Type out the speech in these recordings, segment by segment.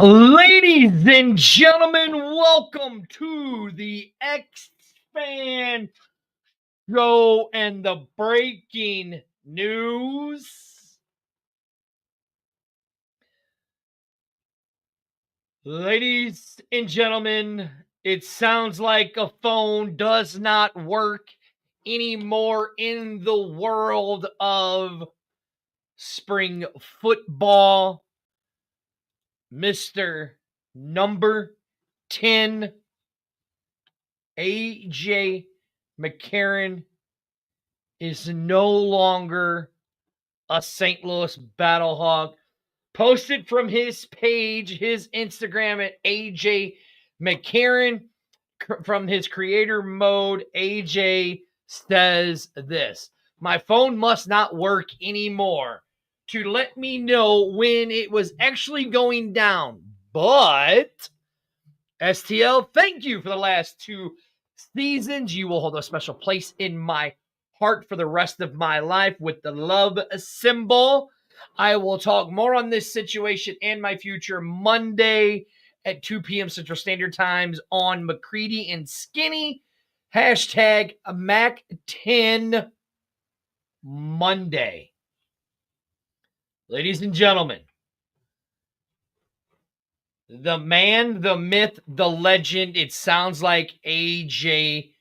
Ladies and gentlemen, welcome to the X-Fan Show and the breaking news. Ladies and gentlemen, it sounds like a phone does not work anymore in the world of spring football. Mr. Number 10 AJ McCarron is no longer a St. Louis Battlehawk. Posted from his page, his Instagram at AJ McCarron, from his creator mode, AJ says this: "My phone must not work anymore to let me know when it was actually going down. But STL, thank you for the last 2 seasons. You will hold a special place in my heart for the rest of my life with the love symbol. I will talk more on this situation and my future Monday at 2 p.m. Central Standard Times on McCready and Skinny. Hashtag Mac10 Monday." Ladies and gentlemen, the man, the myth, the legend, it sounds like AJ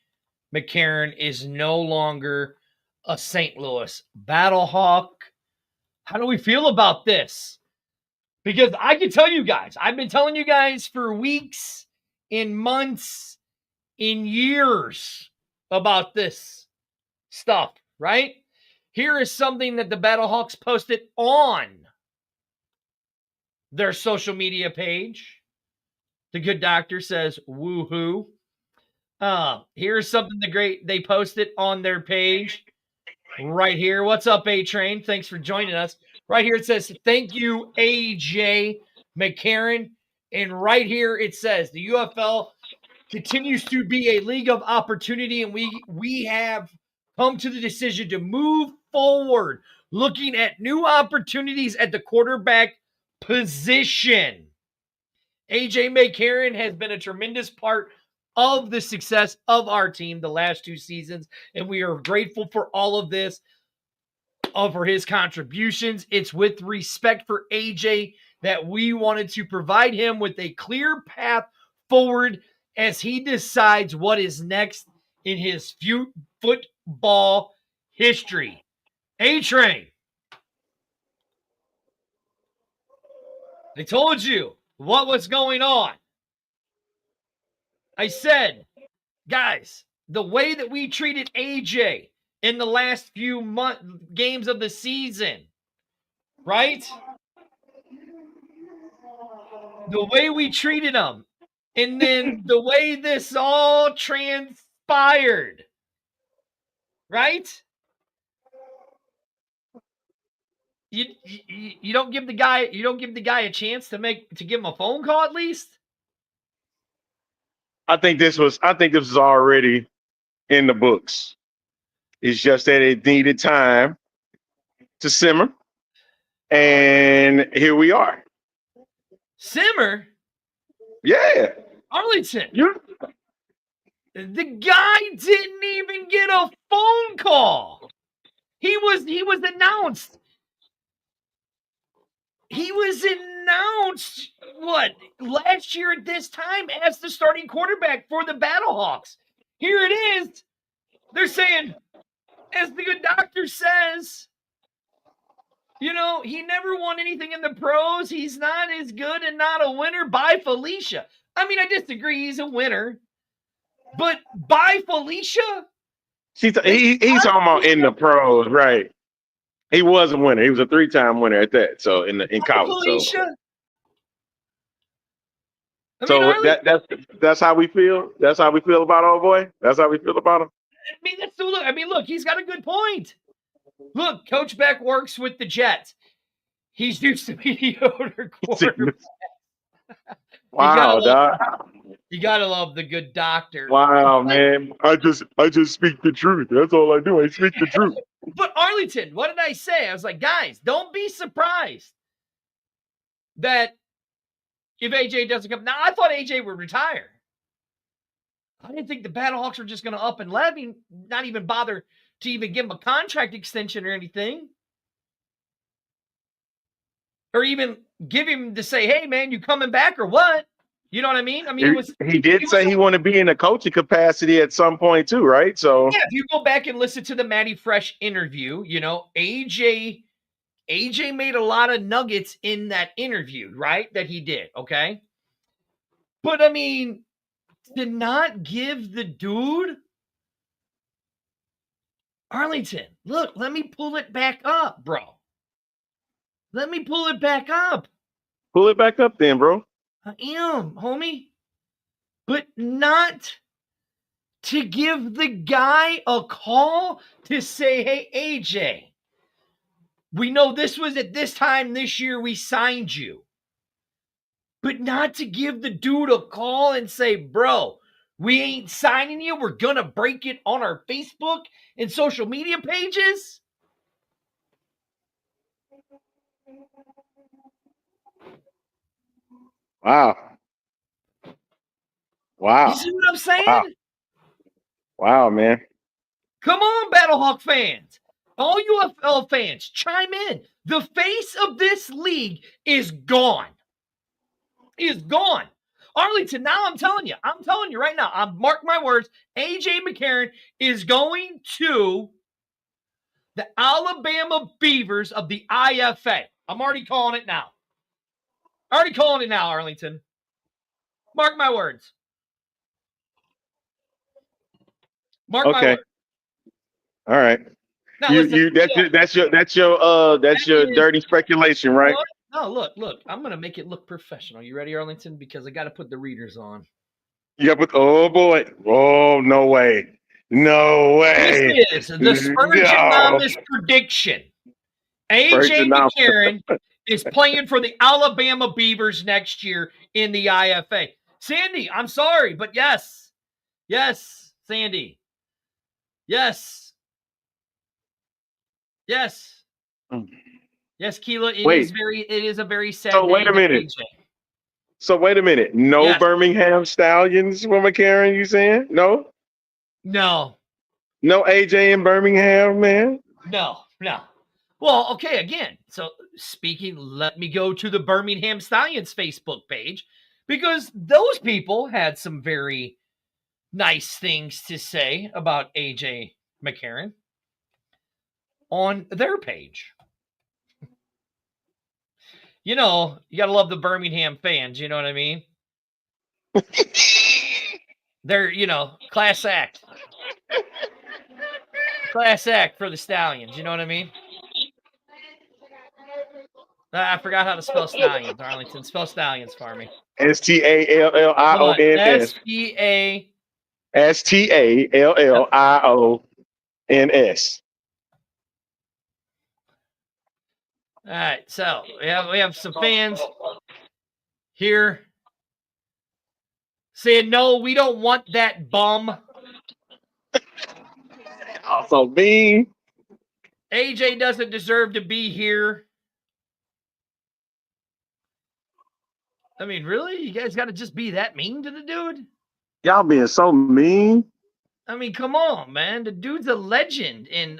McCarron is no longer a St. Louis Battlehawk. How do we feel about this? Because I can tell you guys, I've been telling you guys for weeks, in months, in years about this stuff, right? Here is something that the Battlehawks posted on their social media page. The good doctor says, woohoo. Here's something they posted on their page right here. What's up, A-Train? Thanks for joining us. Right here it says, "Thank you, AJ McCarron." And right here it says, "The UFL continues to be a league of opportunity, and we have come to the decision to move forward, looking at new opportunities at the quarterback position. AJ McCarron has been a tremendous part of the success of our team the last 2 seasons, and we are grateful for all of this, for his contributions. It's with respect for AJ that we wanted to provide him with a clear path forward as he decides what is next in his football history." A-Train, I told you what was going on. I said, guys, the way that we treated AJ in the last few games of the season, right? The way we treated him, and then the way this all transpired, right? You don't give the guy a chance to give him a phone call at least. I think this was already in the books. It's just that it needed time to simmer. And here we are. Simmer? Yeah. Arlington. You The guy didn't even get a phone call. He was announced. He was announced last year at this time as the starting quarterback for the Battlehawks. Here it is. They're saying, as the good doctor says, he never won anything in the pros. He's not as good and not a winner. Bye, Felicia. I mean, I disagree. He's a winner. But bye, Felicia? he's talking about in the pros, right? He was a winner. He was a 3-time winner at that. So in college. Felicia? That's how we feel. That's how we feel about old boy. That's how we feel about him. Look, he's got a good point. Look, Coach Beck works with the Jets. He's used to mediocre quarterback. Wow, dog. You gotta love the good doctor. Wow, man. I just speak the truth. That's all I do. I speak the truth. But Arlington, what did I say? I was like, guys, don't be surprised that if AJ doesn't come. Now, I thought AJ would retire. I didn't think the Battlehawks were just going to up and let him, not even bother to even give him a contract extension or anything. Or even give him to say, hey, man, you coming back or what? You know what I mean? I mean, he did say he wanted to be in a coaching capacity at some point too, right? So yeah, if you go back and listen to the Matty Fresh interview, AJ made a lot of nuggets in that interview, right? That he did, okay? But I mean, to not give the dude Arlington, look, let me pull it back up, bro. Let me pull it back up. Pull it back up then, bro. I am, homie. But not to give the guy a call to say, hey, AJ, we know this was at this time this year we signed you. But not to give the dude a call and say, bro, we ain't signing you. We're going to break it on our Facebook and social media pages. Wow. You see what I'm saying? Wow, man. Come on, Battlehawk fans. All UFL fans, chime in. The face of this league is gone. Is gone. Arlington, now I'm telling you right now, mark my words, AJ McCarron is going to the Alabama Beavers of the IFA. I'm already calling it now. Arlington. Mark my words. Mark my words. All right. Now, listen, that's your dirty speculation, right? No, look. I'm gonna make it look professional. You ready, Arlington? Because I got to put the readers on. Yeah, but oh boy, oh no way, This is the Spurgeon prediction. AJ McCarron is playing for the Alabama Beavers next year in the IFA. Sandy, I'm sorry, but yes, Sandy, yes, Keela. It is a very sad. So wait a minute. No Birmingham Stallions for McCarron, you saying? No? No AJ in Birmingham, man? No. Well, okay, again. So let me go to the Birmingham Stallions Facebook page because those people had some very nice things to say about AJ McCarron on their page. You got to love the Birmingham fans, you know what I mean? They're, class act. Class act for the Stallions, you know what I mean? I forgot how to spell Stallions, Arlington. Spell Stallions for me. Stallions. Stallions. All right, so we have some fans here saying, no, we don't want that bum. Also mean. AJ doesn't deserve to be here. I mean, really? You guys got to just be that mean to the dude? Y'all being so mean. I mean, come on, man. The dude's a legend in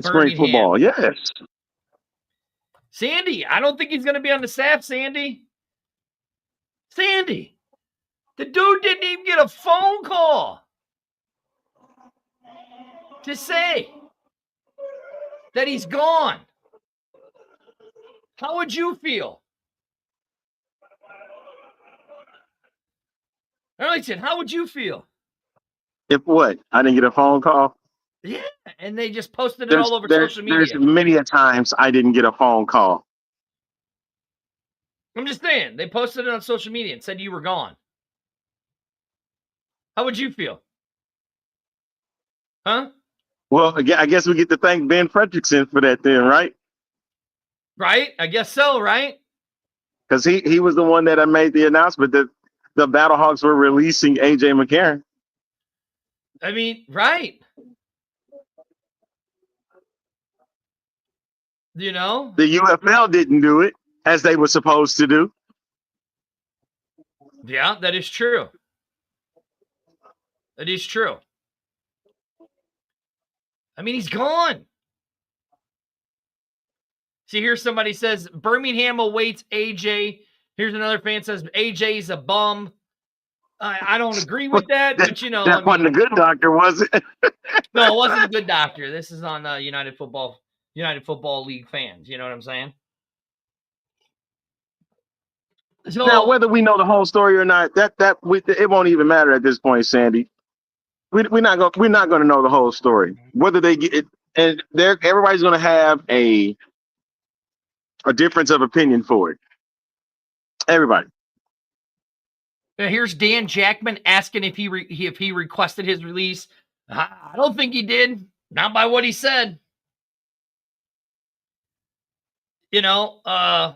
spring football, yes. Sandy, I don't think he's going to be on the staff, Sandy. The dude didn't even get a phone call to say that he's gone. How would you feel? Arlington, how would you feel? If what? I didn't get a phone call? Yeah, and they just posted it all over social media. There's many a times I didn't get a phone call. I'm just saying, they posted it on social media and said you were gone. How would you feel? Huh? Well, I guess we get to thank Ben Fredrickson for that then, right? Right? I guess so, right? Because he was the one that made the announcement that the Battlehawks were releasing AJ McCarron. I mean, right. The UFL didn't do it. as they were supposed to do. Yeah, that is true. That is true. I mean, he's gone. See, here somebody says Birmingham awaits AJ. Here's another fan says AJ's a bum. I don't agree with that, but that wasn't a good doctor, was it? No, it wasn't a good doctor. This is on United Football League fans. You know what I'm saying? So, now, whether we know the whole story or not, it won't even matter at this point, Sandy. We're not going to know the whole story. Whether they get it, and everybody's going to have a difference of opinion for it. Everybody. Here's Dan Jackman asking if he requested his release. I don't think he did. Not by what he said. I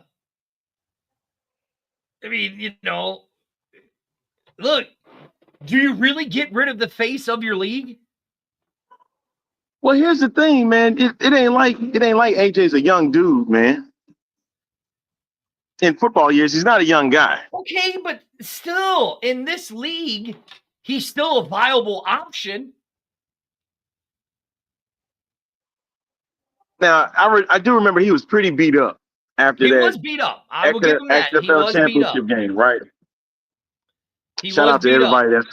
mean, look, do you really get rid of the face of your league? Well, here's the thing, man. It ain't like AJ's a young dude, man. In football years, he's not a young guy. Okay, but still, in this league, he's still a viable option. Now, I do remember he was pretty beat up after that. He was beat up. I will give him that. He was beat up. Game, right? He Shout out to everybody that's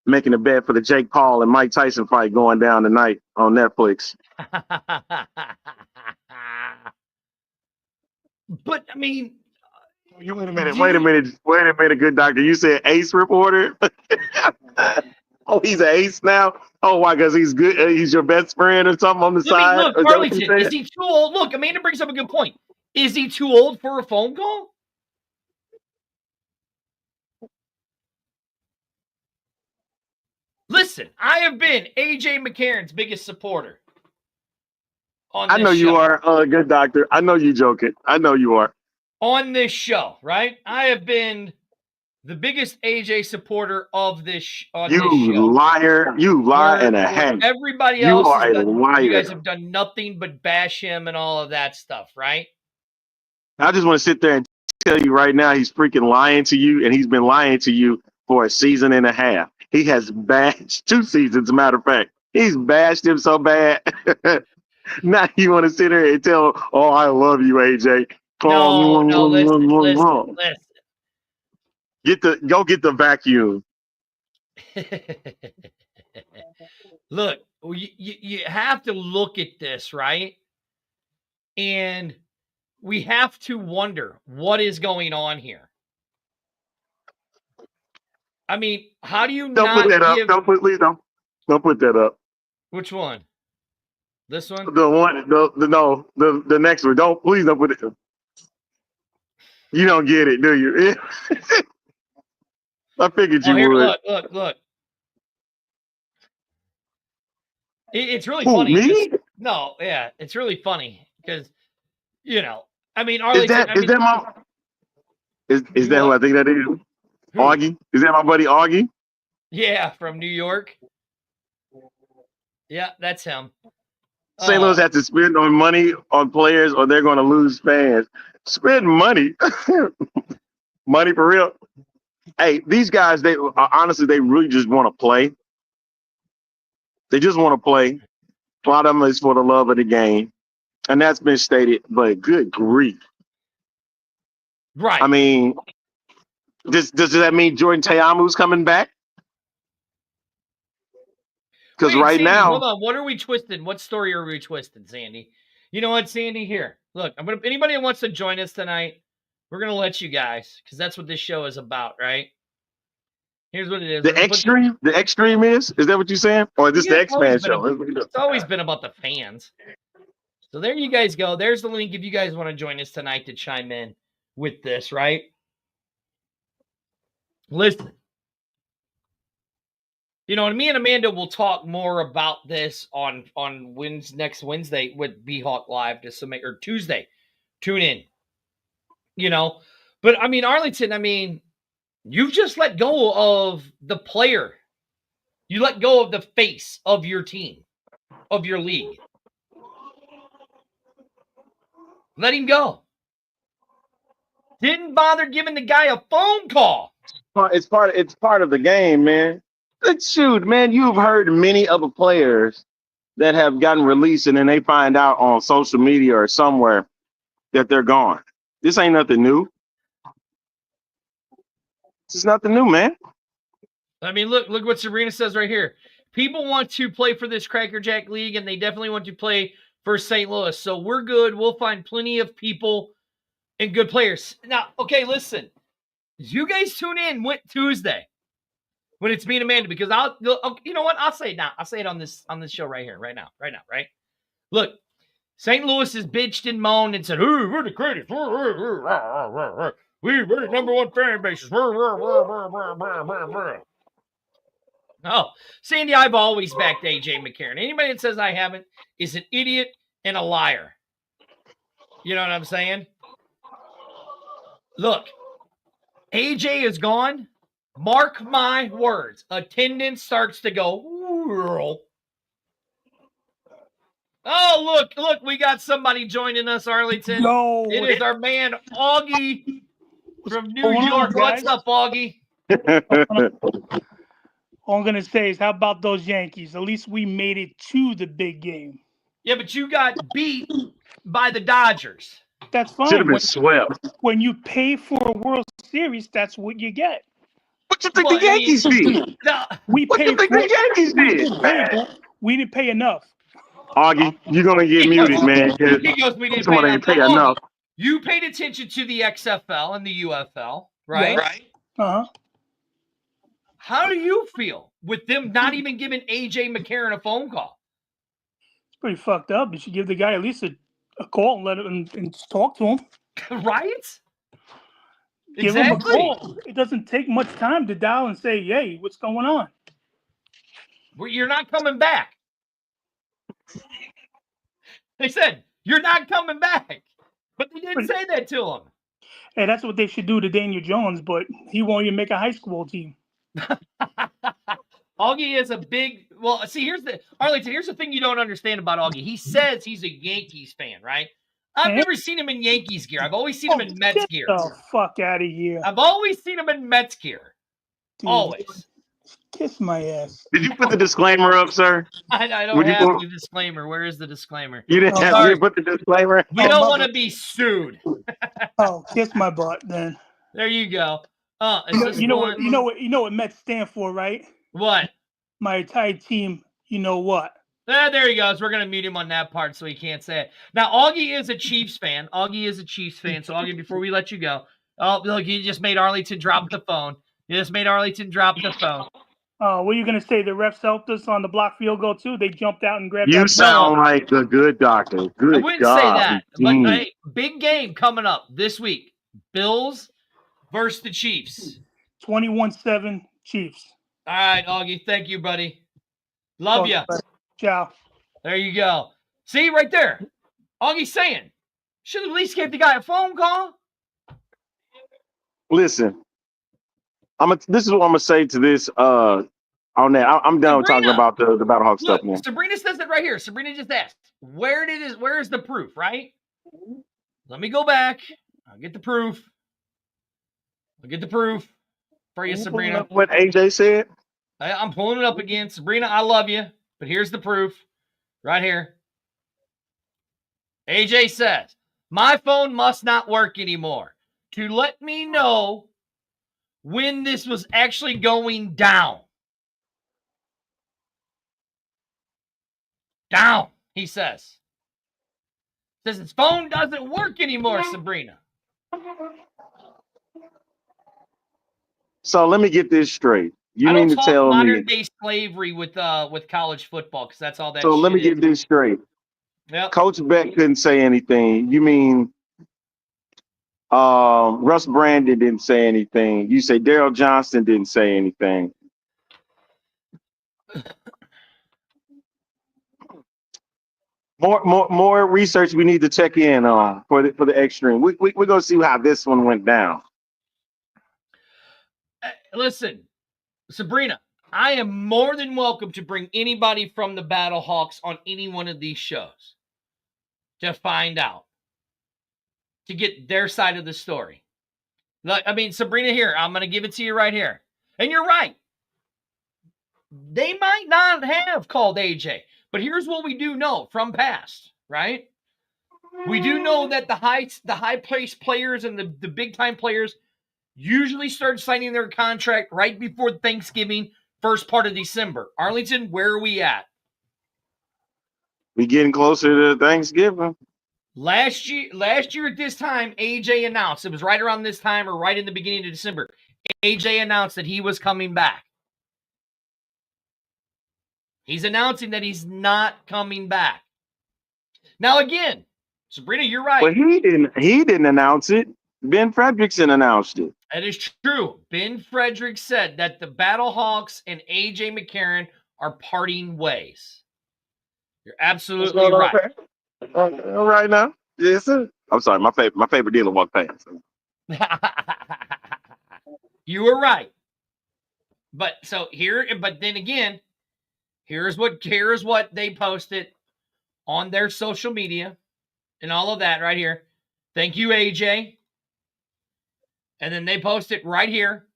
making a bet for the Jake Paul and Mike Tyson fight going down tonight on Netflix. But I mean, wait a minute, good doctor. You said ace reporter? Oh, he's an ace now? Oh, why? Because he's good. He's your best friend or something on the side? Look, Arlington, is he too old? Look, Amanda brings up a good point. Is he too old for a phone call? Listen, I have been AJ McCarron's biggest supporter. I know you are, good doctor. I know you joking. I know you are. On this show, right? I have been the biggest AJ supporter of this show. You liar. You lie and a hang. Everybody else you are a liar. You guys have done nothing but bash him and all of that stuff, right? I just want to sit there and tell you right now, he's freaking lying to you, and he's been lying to you for a season and a half. He has bashed 2 seasons, as a matter of fact. He's bashed him so bad. Now you want to sit there and tell, oh, I love you, AJ. No, listen. Go get the vacuum. Look, you have to look at this, right? And we have to wonder what is going on here. I mean, how do you Don't put that up? Don't put that up. Which one? This one? The one, the next one. Please don't put it. You don't get it, do you? I figured you would. Look. It's really Who, funny. Me? No, yeah, it's really funny because, I mean, is that who I think that is? Who? Augie? Is that my buddy Augie? Yeah, from New York. Yeah, that's him. St. Louis has to spend money on players or they're going to lose fans. Spend money. Money for real. Hey, these guys, they really just want to play. They just want to play. A lot of them is for the love of the game. And that's been stated, but good grief. Right. I mean, does that mean Jordan Ta'amu's coming back? Because right now, hold on. What are we twisting? What story are we twisting, Sandy? You know what, Sandy? Here, look. Anybody that wants to join us tonight, we're gonna let you guys because that's what this show is about, right? Here's what it is. The extreme is that what you're saying, or is this the X-Man show? It's always been about the fans. So there you guys go. There's the link if you guys want to join us tonight to chime in with this, right? Listen. Me and Amanda will talk more about this on next Wednesday with B-Hawk Live or Tuesday. Tune in. But I mean, Arlington, you've just let go of the player. You let go of the face of your team, of your league. Let him go. Didn't bother giving the guy a phone call. It's part of the game, man. Shoot, man, you've heard many other players that have gotten released and then they find out on social media or somewhere that they're gone. This ain't nothing new. This is nothing new, man. I mean, look what Sabrina says right here. People want to play for this Cracker Jack League, and they definitely want to play for St. Louis. So we're good. We'll find plenty of people and good players. Now, okay, listen. You guys tune in Tuesday when it's me and Amanda, because you know what? I'll say it now. I'll say it on this show right here, right now. Look, St. Louis has bitched and moaned and said, "Hey, we're the greatest. We're the number one fan bases." Oh, Sandy, I've always backed AJ McCarron. Anybody that says I haven't is an idiot and a liar. You know what I'm saying? Look, AJ is gone. Mark my words. Attendance starts to go. Oh, look, we got somebody joining us, Arlington. It is our man, Augie from New York. What's up, Augie? All I'm going to say is, how about those Yankees? At least we made it to the big game. Yeah, but you got beat by the Dodgers. That's fine. Should have been swept. When you pay for a World Series, that's what you get. What you think the Yankees did? What you think the Yankees did? We didn't pay enough. Augie, you're going to get muted, man. He goes, we didn't pay enough. You paid attention to the XFL and the UFL, right? Yeah. Right. Uh-huh. How do you feel with them not even giving AJ McCarron a phone call? It's pretty fucked up. You should give the guy at least a call and let him and talk to him. Right? Give him a call. It doesn't take much time to dial and say, "Hey, what's going on?" Well, you're not coming back. They said, "You're not coming back." But they didn't say that to him. Hey, that's what they should do to Daniel Jones, but he won't even make a high school team. Augie is a big. Well, see, here's the thing you don't understand about Augie. He says he's a Yankees fan, right? I've never seen him in Yankees gear. I've always seen him in Mets gear. Get the fuck out of here! I've always seen him in Mets gear. Dude, always. Kiss my ass. Did you put the disclaimer up, sir? I don't have the disclaimer. Where is the disclaimer? You didn't have to put the disclaimer. We don't want to be sued. Oh, kiss my butt then. There you go. You know what Mets stand for, right? What? My entire team. You know what? There he goes. We're gonna mute him on that part so he can't say it. Now, Augie is a Chiefs fan. So Augie, before we let you go, look, you just made Arlington drop the phone. Oh, what are you gonna say? The refs helped us on the block field goal too. They jumped out and grabbed. You sound like a good doctor. Good. I wouldn't say that, but hey, big game coming up this week. Bills versus the Chiefs. 21-7 Chiefs. All right, Augie. Thank you, buddy. Love you. Ciao. There you go. See, right there. Augie's saying, should at least give the guy a phone call. Listen, this is what I'm gonna say to this. On that, I'm done talking about the Battlehawk stuff, man. Sabrina says it right here. Sabrina just asked, where is the proof, right? Let me go back. I'll get the proof. For you, Sabrina. What AJ said? I'm pulling it up again. Sabrina, I love you, but here's the proof right here. AJ says, my phone must not work anymore to let me know when this was actually going down. Down, he says. Says his phone doesn't work anymore, Sabrina. So let me get this straight. You mean to tell me modern day slavery with college football, because that's all that. So let me get this straight. Yep. Coach Beck couldn't say anything. You mean Russ Brandon didn't say anything. You say Daryl Johnston didn't say anything. More research we need to check in on for the extreme. We're gonna see how this one went down. Listen, Sabrina, I am more than welcome to bring anybody from the Battlehawks on any one of these shows to find out, to get their side of the story. I mean, Sabrina, here, I'm going to give it to you right here. And you're right. They might not have called AJ, but here's what we do know from past, right? We do know that the high placed players and the big time players usually start signing their contract right before Thanksgiving, first part of December. Arlington, where are we at? We getting closer to Thanksgiving. Last year at this time, AJ announced, it was right around this time or right in the beginning of December, AJ announced that he was coming back. He's announcing that he's not coming back. Now again, Sabrina, you're right. But he didn't announce it. Ben Fredrickson announced it. That is true. Ben Frederick said that the Battlehawks and AJ McCarron are parting ways. You're absolutely right. All right now. Yes, sir. I'm sorry, my favorite dealer walked past. You were right. But then again, here's what they posted on their social media and all of that right here. Thank you, AJ. And then they post it right here.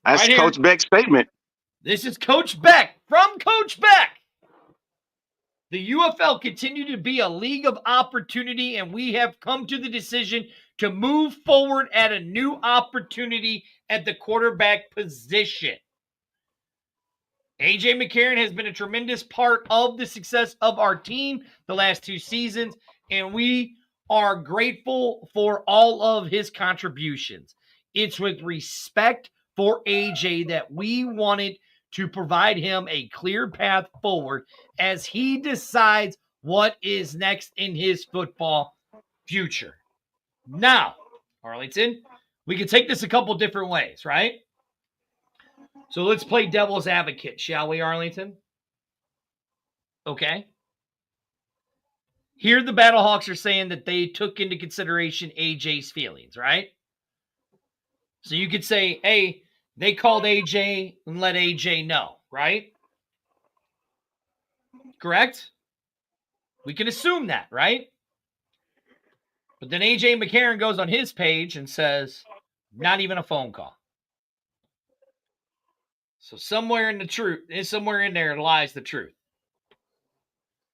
That's right Coach here. Beck's statement. This is Coach Beck from Coach Beck. The UFL continue to be a league of opportunity, and we have come to the decision to move forward at a new opportunity at the quarterback position. AJ McCarron has been a tremendous part of the success of our team the last 2 seasons, and we are grateful for all of his contributions. It's with respect for AJ that we wanted to provide him a clear path forward as he decides what is next in his football future. Now, Arlington, we can take this a couple different ways, right? So let's play devil's advocate, shall we, Arlington? Okay. Here the Battlehawks are saying that they took into consideration AJ's feelings, right? So you could say, hey, they called AJ and let AJ know, right? Correct? We can assume that, right? But then AJ McCarron goes on his page and says, not even a phone call. So somewhere in there lies the truth.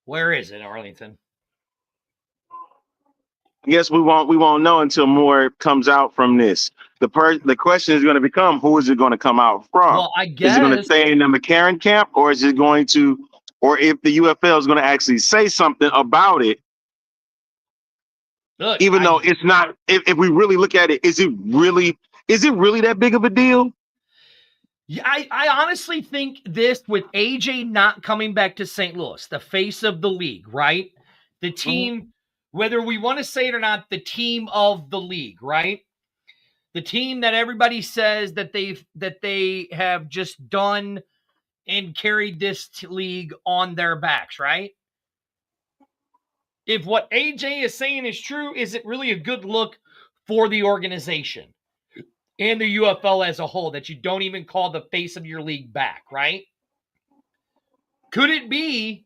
Where is it, Arlington? I guess we won't know until more comes out from this. The question is going to become, who is it going to come out from? Well, I guess is it going to stay in the McCarron camp, or is it going to, or if the UFL is going to actually say something about it? Look, even though it's not, if we really look at it, is it really that big of a deal? Yeah, I honestly think this, with AJ not coming back to St. Louis, the face of the league, right? The team, whether we want to say it or not, the team of the league, right? The team that everybody says that they have just done and carried this league on their backs, right? If what AJ is saying is true, is it really a good look for the organization and the UFL as a whole that you don't even call the face of your league back, right? Could it be,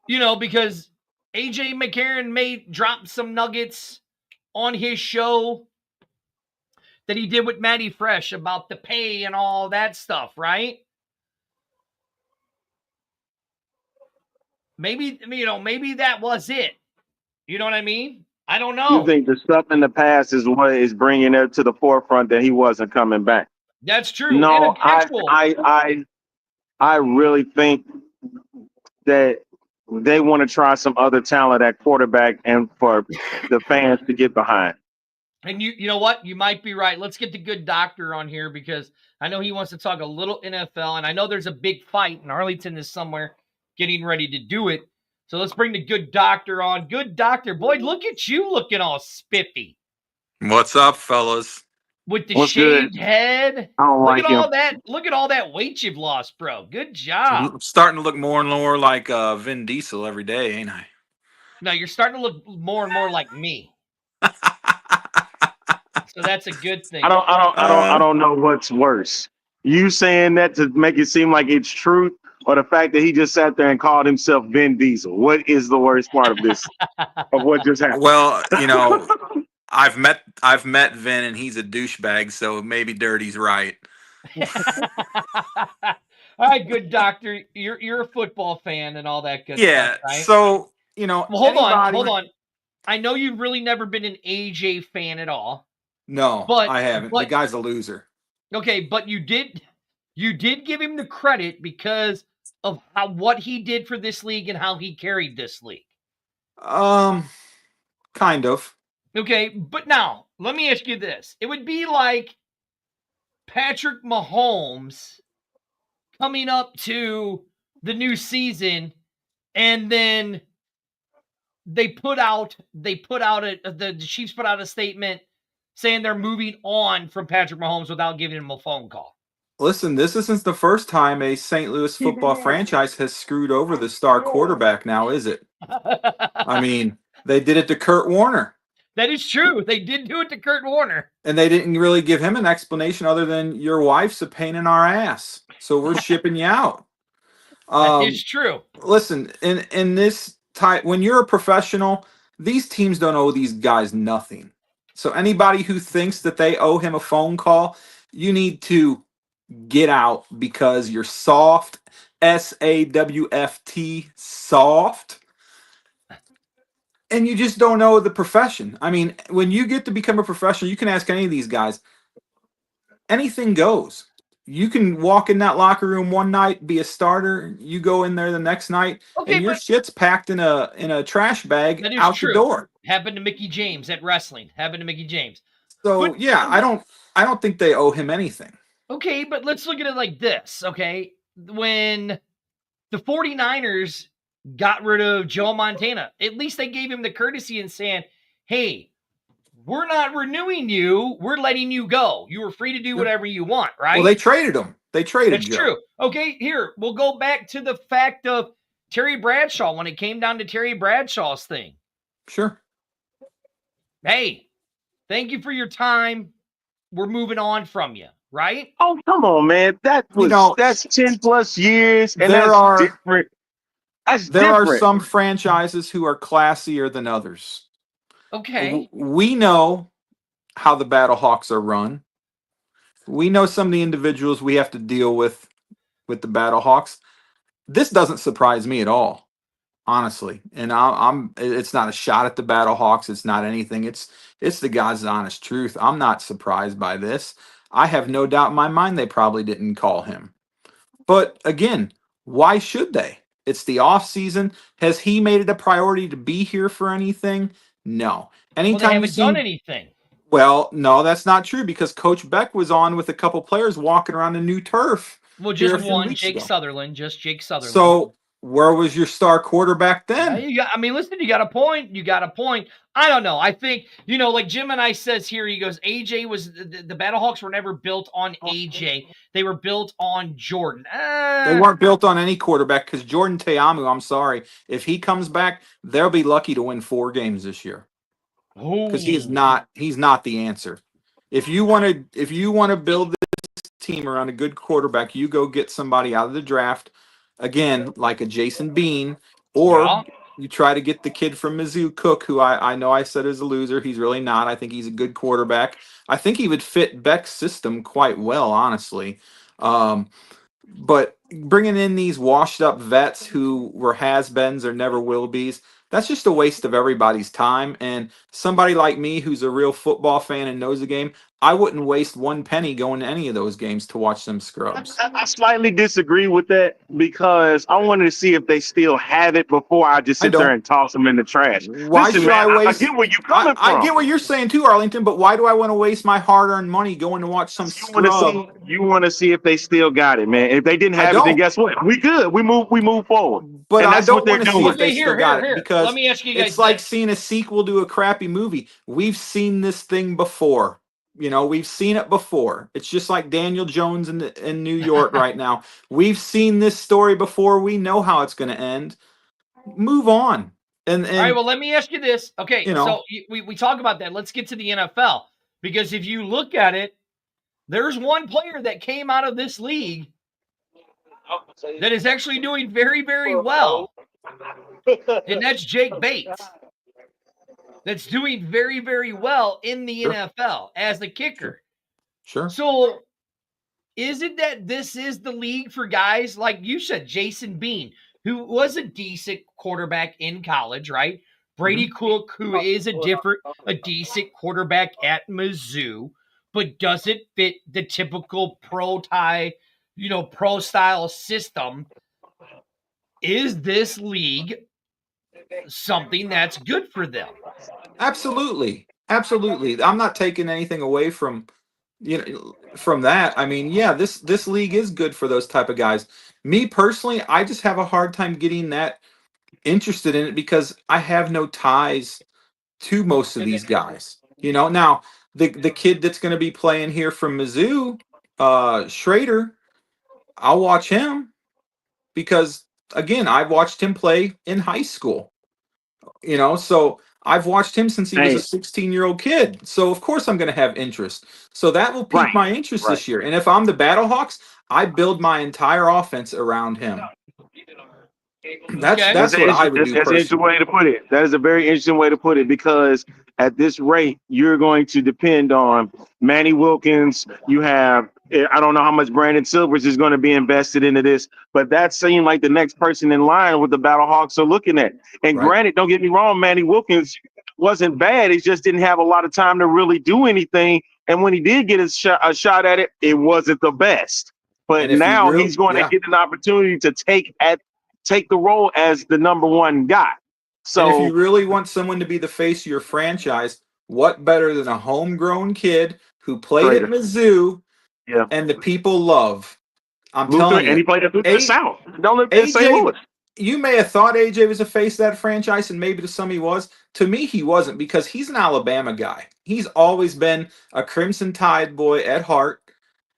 because AJ McCarron may drop some nuggets on his show that he did with Matty Fresh about the pay and all that stuff, right? Maybe that was it. You know what I mean? I don't know. You think the stuff in the past is what is bringing it to the forefront that he wasn't coming back? That's true. No, I really think that they want to try some other talent at quarterback and for the fans to get behind. And you know what? You might be right. Let's get the good doctor on here because I know he wants to talk a little NFL, and I know there's a big fight, and Arlington is somewhere getting ready to do it. So let's bring the good doctor on. Good doctor. Boy, look at you looking all spiffy. What's up, fellas? With the shaved head. I don't like him. Look at all that weight you've lost, bro. Good job. I'm starting to look more and more like Vin Diesel every day, ain't I? No, you're starting to look more and more like me. So that's a good thing. I don't know what's worse. You saying that to make it seem like it's truth, or the fact that he just sat there and called himself Vin Diesel? What is the worst part of this, of what just happened? Well, I've met Vin, and he's a douchebag, so maybe Dirty's right. All right, good doctor. You're a football fan and all that good Yeah. stuff, right? So Well, hold anybody- on. I know you've really never been an AJ fan at all. No, But- I haven't. The but- guy's a loser. Okay, but you did give him the credit because of what he did for this league and how he carried this league. Kind of. Okay, but now let me ask you this. It would be like Patrick Mahomes coming up to the new season and then the Chiefs put out a statement saying they're moving on from Patrick Mahomes without giving him a phone call. Listen, this isn't the first time a St. Louis football franchise has screwed over the star quarterback now, is it? I mean, they did it to Kurt Warner. That is true. They did do it to Kurt Warner. And they didn't really give him an explanation other than your wife's a pain in our ass, so we're shipping you out. That is true. Listen, in this type, when you're a professional, these teams don't owe these guys nothing. So anybody who thinks that they owe him a phone call, you need to get out because you're soft, SAWFT, soft. And you just don't know the profession. I mean, when you get to become a professional, you can ask any of these guys. Anything goes. You can walk in that locker room one night, be a starter. You go in there the next night, Okay, and your but shit's packed in a trash bag that is out true. the door. Happened to Mickey James at wrestling. Happened to Mickey James. So But- yeah, I don't think they owe him anything. Okay, but let's look at it like this, okay? When the 49ers got rid of Joe Montana, at least they gave him the courtesy in saying, hey, we're not renewing you. We're letting you go. You were free to do whatever you want, right? Well, they traded him. They traded That's Joe. true. Okay, here, we'll go back to the fact of Terry Bradshaw when it came down to Terry Bradshaw's thing. Sure. Hey, thank you for your time. We're moving on from you, right? Oh, come on, man. That's 10 plus years, and There that's are- different. That's There are different. some franchises who are classier than others. Okay. We know how the Battlehawks are run. We know some of the individuals we have to deal with the Battlehawks. This doesn't surprise me at all, honestly. And it's not a shot at the Battlehawks. It's not anything. It's the God's honest truth. I'm not surprised by this. I have no doubt in my mind they probably didn't call him. But again, why should they? It's the off season. Has he made it a priority to be here for anything? No. Well, they Anytime you haven't see, done anything. well, no, that's not true because Coach Beck was on with a couple players walking around a new turf. Well, here a just few one, weeks Jake ago. Sutherland. Just Jake Sutherland. So where was your star quarterback then? Listen, you got a point. You got a point. I don't know. I think, like Jim and I says here, he goes, AJ was, the Battlehawks were never built on AJ. They were built on Jordan. They weren't built on any quarterback because Jordan Teamu, I'm sorry, if he comes back, they'll be lucky to win 4 games this year because he's not the answer. If you want to build this team around a good quarterback, you go get somebody out of the draft, again, like a Jason Bean, or you try to get the kid from Mizzou, Cook, who I know I said is a loser. He's really not. I think he's a good quarterback. I think he would fit Beck's system quite well, honestly. But bringing in these washed up vets who were has-beens or never will be's, that's just a waste of everybody's time. And somebody like me who's a real football fan and knows the game, I wouldn't waste one penny going to any of those games to watch them scrubs. I slightly disagree with that because I wanted to see if they still have it before I just sit there and toss them in the trash. Why should I waste? I get where you're coming from. I get what you're saying too, Arlington, but why do I want to waste my hard-earned money going to watch some scrub? You want to see if they still got it, man. If they didn't have it, then guess what? We good. We move forward. But and I that's don't what they're want to see doing. if they still got it because let me ask you guys it's like this. seeing a sequel to a crappy movie. We've seen this thing before. We've seen it before. It's just like Daniel Jones in New York right now. We've seen this story before. We know how it's going to end. Move on. And all right, well, let me ask you this. Okay, you know. so we talk about that. Let's get to the NFL because if you look at it, there's one player that came out of this league that is actually doing very, very well, and that's Jake Bates. that's doing very, very well in the Sure. NFL as a kicker. Sure. So is it that this is the league for guys like you said, Jason Bean, who was a decent quarterback in college, right? Brady Cook, who is a decent quarterback at Mizzou, but doesn't fit the typical pro style system. Is this league something that's good for them? Absolutely. Absolutely. I'm not taking anything away from from that. I mean, yeah, this league is good for those type of guys. Me personally, I just have a hard time getting that interested in it because I have no ties to most of these guys. Now the kid that's going to be playing here from Mizzou, Schrader, I'll watch him because again, I've watched him play in high school. So I've watched him since he was a 16-year-old kid. So of course I'm going to have interest. So that will pique my interest this year. And if I'm the Battlehawks, I build my entire offense around him. That's what I would do. That's an interesting way to put it. That is a very interesting way to put it because at this rate, you're going to depend on Manny Wilkins. You have, I don't know how much Brandon Silvers is going to be invested into this, but that seemed like the next person in line with the Battlehawks are looking at. And granted, don't get me wrong, Manny Wilkins wasn't bad. He just didn't have a lot of time to really do anything. And when he did get a shot at it, it wasn't the best. But now he's going to get an opportunity to take the role as the number one guy. So and if you really want someone to be the face of your franchise, what better than a homegrown kid who played at Mizzou and the people love? I'm telling you. And he played at the South. Don't live in St. Louis. You may have thought AJ was a face of that franchise, and maybe to some he was. To me, he wasn't because he's an Alabama guy. He's always been a Crimson Tide boy at heart.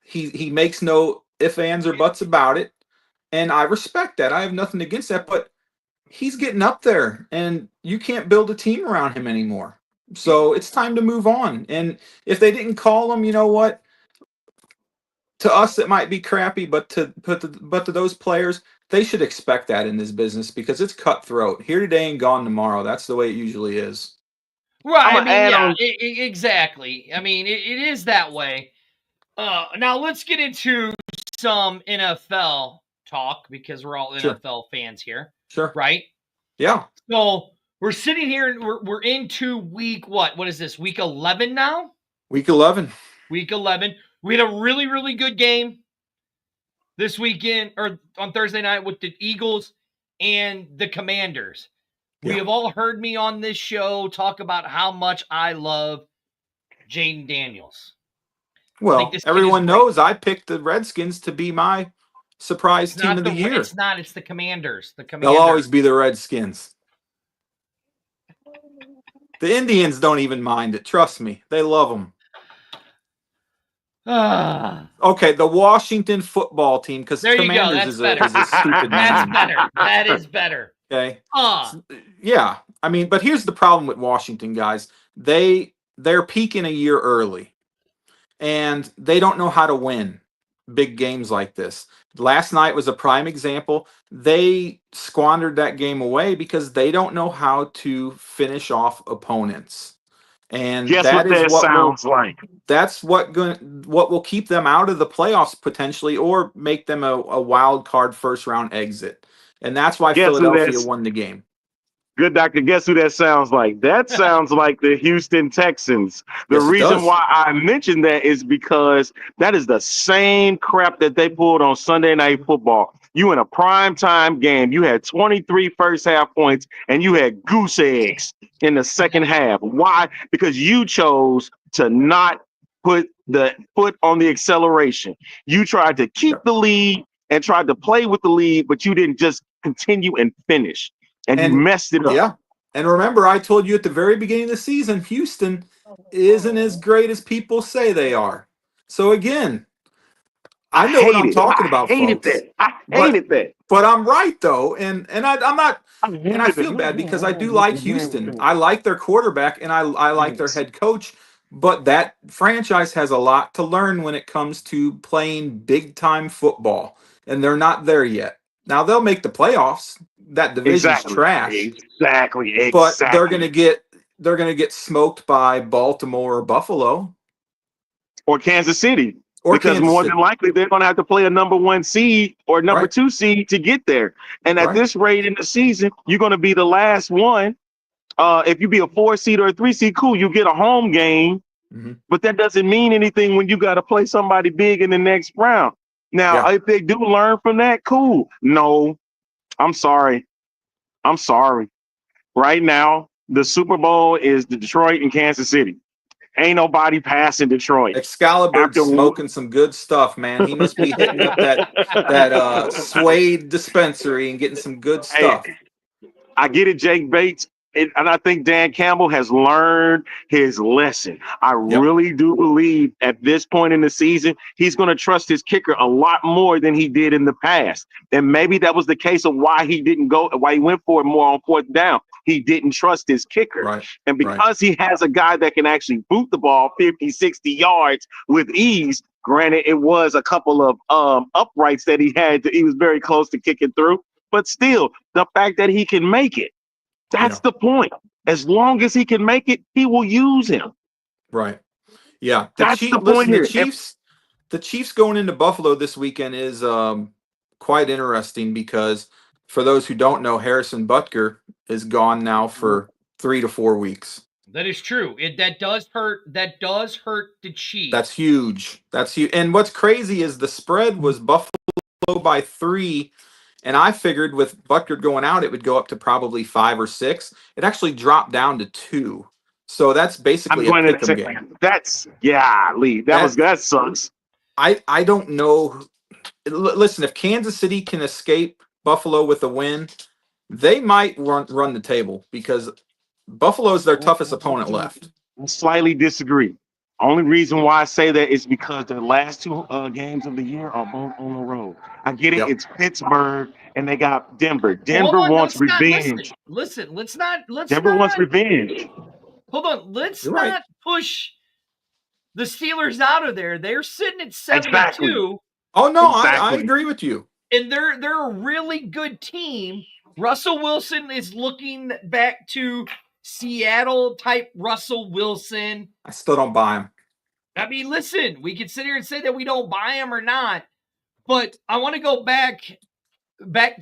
He makes no ifs, ands, or buts about it. And I respect that. I have nothing against that, but he's getting up there and you can't build a team around him anymore. So it's time to move on. And if they didn't call him, you know what? To us, it might be crappy, but to those players, they should expect that in this business because it's cutthroat. Here today and gone tomorrow. That's the way it usually is. Right. Exactly. I mean, it is that way. Now let's get into some NFL talk because we're all NFL fans here. Sure. Right? Yeah. So we're sitting here and we're into week what? What is this? Week 11 now? Week 11. Week 11. We had a really, really good game this weekend or on Thursday night with the Eagles and the Commanders. Yeah. We have all heard me on this show talk about how much I love Jayden Daniels. Well, everyone knows I picked the Redskins to be my surprise team of the year. It's not. It's the Commanders. They'll always be the Redskins. The Indians don't even mind it. Trust me. They love them. Okay, the Washington football team, because Commanders is a stupid name. That's better. That is better. Okay. Yeah. I mean, but here's the problem with Washington, guys. They're peaking a year early. And they don't know how to win big games like this. Last night was a prime example. They squandered that game away because they don't know how to finish off opponents. And that's what will keep them out of the playoffs potentially, or make them a wild card first round exit. And that's why Philadelphia won the game. Good doctor, guess who that sounds like? That sounds like the Houston Texans. The reason why I mentioned that is because that is the same crap that they pulled on Sunday Night Football. You in a primetime game, you had 23 first half points, and you had goose eggs in the second half. Why? Because you chose to not put the foot on the acceleration. You tried to keep the lead and tried to play with the lead, but you didn't just continue and finish. And you messed it up. Yeah. And remember, I told you at the very beginning of the season, Houston isn't as great as people say they are. So again, I know what I'm talking about, folks. I hated that. But I'm right though, and I'm not. And I feel bad because I do like Houston. I like their quarterback and I like their head coach. But that franchise has a lot to learn when it comes to playing big time football, and they're not there yet. Now they'll make the playoffs. That division's trash. Exactly. But they're going to get they're going to get smoked by Baltimore or Buffalo or Kansas City. or Because Kansas more City. than likely they're going to have to play a number 1 seed or number Right. 2 seed to get there. And at Right. this rate in the season, you're going to be the last one. If you be a 4 seed or a 3 seed, cool, you get a home game, but that doesn't mean anything when you got to play somebody big in the next round. Now, if they do learn from that, cool. No, I'm sorry. Right now, the Super Bowl is Detroit and Kansas City. Ain't nobody passing Detroit. Excalibur's smoking some good stuff, man. He must be hitting up that Suede dispensary and getting some good stuff. Hey, I get it, Jake Bates. And I think Dan Campbell has learned his lesson. I really do believe at this point in the season, he's going to trust his kicker a lot more than he did in the past. And maybe that was the case of why he went for it more on 4th down. He didn't trust his kicker. Right. And because he has a guy that can actually boot the ball 50, 60 yards with ease, granted, it was a couple of uprights that he was very close to kicking through. But still, the fact that he can make it, that's the point. As long as he can make it, he will use him. Right. Yeah. That's the point here. The Chiefs going into Buffalo this weekend is quite interesting because for those who don't know, Harrison Butker is gone now for 3 to 4 weeks. That is true. That does hurt the Chiefs. That's huge. And what's crazy is the spread was Buffalo by 3. And I figured with Butker going out, it would go up to probably 5 or 6. It actually dropped down to 2. So that's basically a pick'em game. That sucks. I don't know. Listen, if Kansas City can escape Buffalo with a win, they might run the table because Buffalo's their toughest opponent left. I slightly disagree. Only reason why I say that is because the last 2 games of the year are both on the road. I get it. It's Pittsburgh and they got Denver. Denver wants revenge. Denver wants revenge. Hold on. Let's not push the Steelers out of there. They're sitting at 72. Exactly. Oh no, I agree with you. And they're a really good team. Russell Wilson is looking back to Seattle type Russell Wilson. I still don't buy him. I mean, listen, we can sit here and say that we don't buy him or not, but I want to go back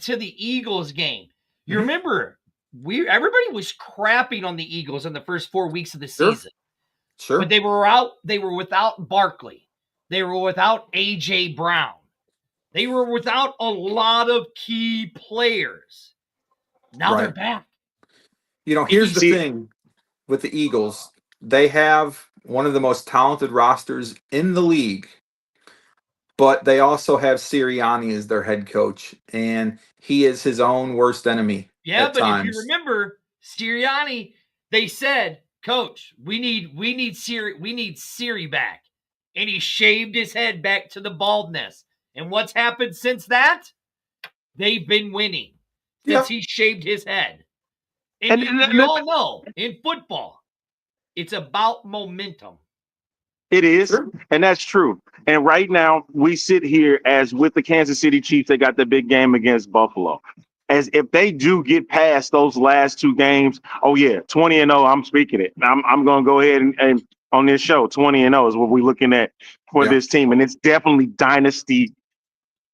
to the Eagles game. You remember, everybody was crapping on the Eagles in the first 4 weeks of the season. Sure. But they were without Barkley. They were without A.J. Brown. They were without a lot of key players. Now they're back. You know, here's the thing with the Eagles. They have one of the most talented rosters in the league, but they also have Sirianni as their head coach, and he is his own worst enemy. Yeah, but if you remember, Sirianni, they said, Coach, we need Siri back. And he shaved his head back to the baldness. And what's happened since that? They've been winning since he shaved his head. And we all know in football, it's about momentum. It is, and that's true. And right now, we sit here as with the Kansas City Chiefs, they got the big game against Buffalo. As if they do get past those last 2 games, 20-0, I'm speaking it. I'm going to go ahead and on this show, 20-0 is what we're looking at for this team. And it's definitely dynasty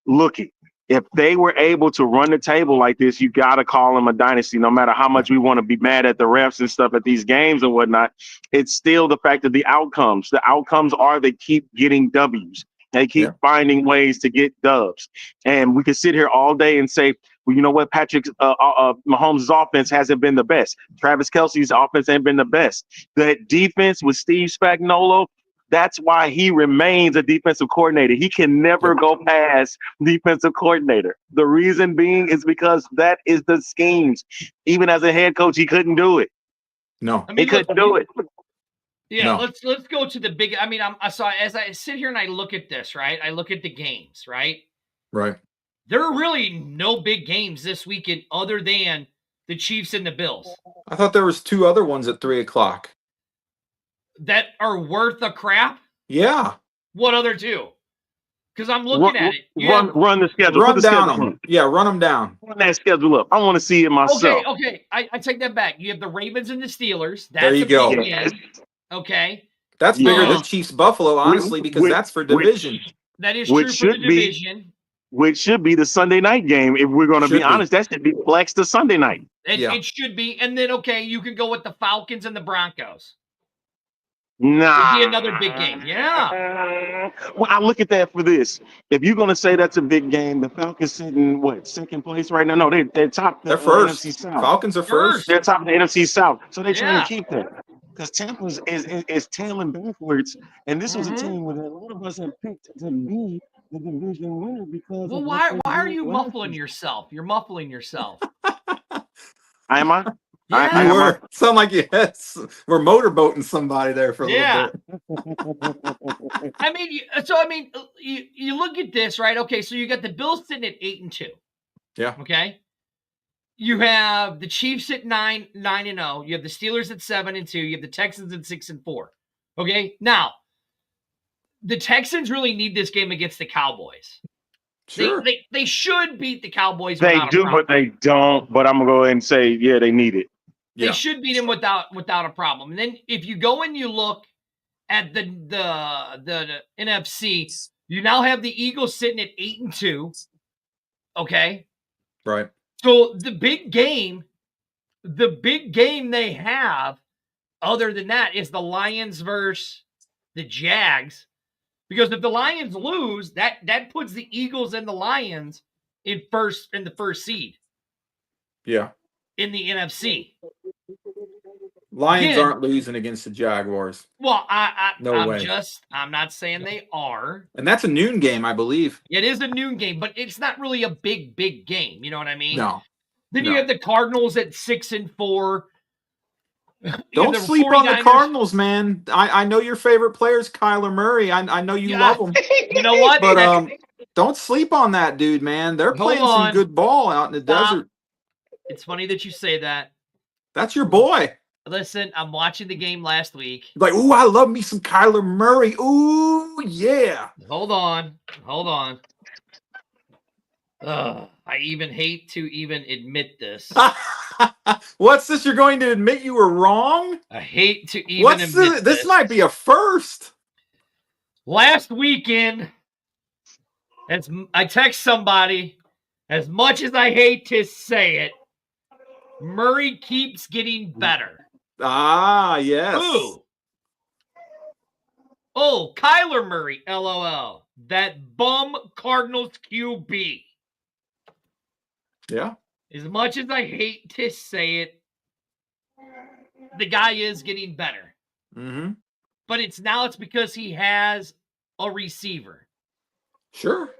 looking. If they were able to run the table like this, you got to call them a dynasty, no matter how much we want to be mad at the refs and stuff at these games and whatnot. It's still the fact of the outcomes. The outcomes are they keep getting W's. They keep finding ways to get dubs. And we can sit here all day and say, well, you know what, Patrick Mahomes' offense hasn't been the best. Travis Kelce's offense ain't been the best. That defense with Steve Spagnuolo, that's why he remains a defensive coordinator. He can never go past defensive coordinator. The reason being is because that is the schemes. Even as a head coach, he couldn't do it. No, he couldn't do it. Yeah, let's go to the big. I mean, as I sit here and I look at this, right? I look at the games, right? Right. There are really no big games this weekend other than the Chiefs and the Bills. I thought there was 2 other ones at 3:00 that are worth a crap. Yeah. What other 2? Because I'm looking at it. Run the schedule. Run Put the down schedule them. Yeah, run them down. Run that schedule up. I want to see it myself. Okay. I take that back. You have the Ravens and the Steelers. That's There you go. big Yes. game. Okay. That's bigger Yeah. than Chiefs Buffalo, honestly, because that's for division. That is Which true for the should be- division. Which should be the Sunday night game. If we're going to Should be be. honest, that should be flexed to Sunday night. It should be. And then, okay, you can go with the Falcons and the Broncos. Nah. It'd be another big game. Yeah. Well, I look at that for this. If you're going to say that's a big game, the Falcons sitting, second place right now? No, they're top. They're first. NFC South. Falcons are first. They're top of the NFC South. So they're trying Yeah. to keep that. Because Tampa is tailing backwards. And this was a team where a lot of us have picked to be the division winner because Well, of why what they are did you last muffling year. yourself? You're muffling yourself. Am I? Yeah. You were. Sound like we're motorboating somebody there for a Yeah. little bit. I mean, you look at this, right? Okay, so you got the Bills sitting at 8-2. Yeah. Okay. You have the Chiefs at 9-0. You have the Steelers at 7-2. You have the Texans at 6-4. Okay. Now, the Texans really need this game against the Cowboys. Sure. They should beat the Cowboys. They without a do, problem. but they don't. But I'm going to go ahead and say, yeah, they need it. They Yeah. should beat him without a problem. And then if you go and you look at the NFC, you now have the Eagles sitting at 8-2. Okay. Right. So the big game they have, other than that, is the Lions versus the Jags. Because if the Lions lose, that puts the Eagles and the Lions in the first seed Yeah. in the NFC. Lions Again- aren't losing against the Jaguars. Well, No way. I'm not saying they are. And that's a noon game, I believe. It is a noon game, but it's not really a big game. You know what I mean? No. Then no. you have the Cardinals at 6-4. Don't sleep on the Cardinals, man. I know your favorite player is Kyler Murray. I know you love him. You know what? But don't sleep on that dude, man. They're Hold playing on. some good ball out in the Stop. desert. It's funny that you say that. That's your boy. Listen, I'm watching the game last week. Like, ooh, I love me some Kyler Murray. Ooh, yeah. Hold on. I even hate to even admit this. What's this? You're going to admit you were wrong? I hate to even admit This might be a first. Last weekend, as I text somebody, as much as I hate to say it, Murray keeps getting better. Ah, yes. Who? Oh, Kyler Murray, LOL. That bum Cardinals QB. Yeah. As much as I hate to say it, the guy is getting better. Mm-hmm. But it's because he has a receiver. Sure.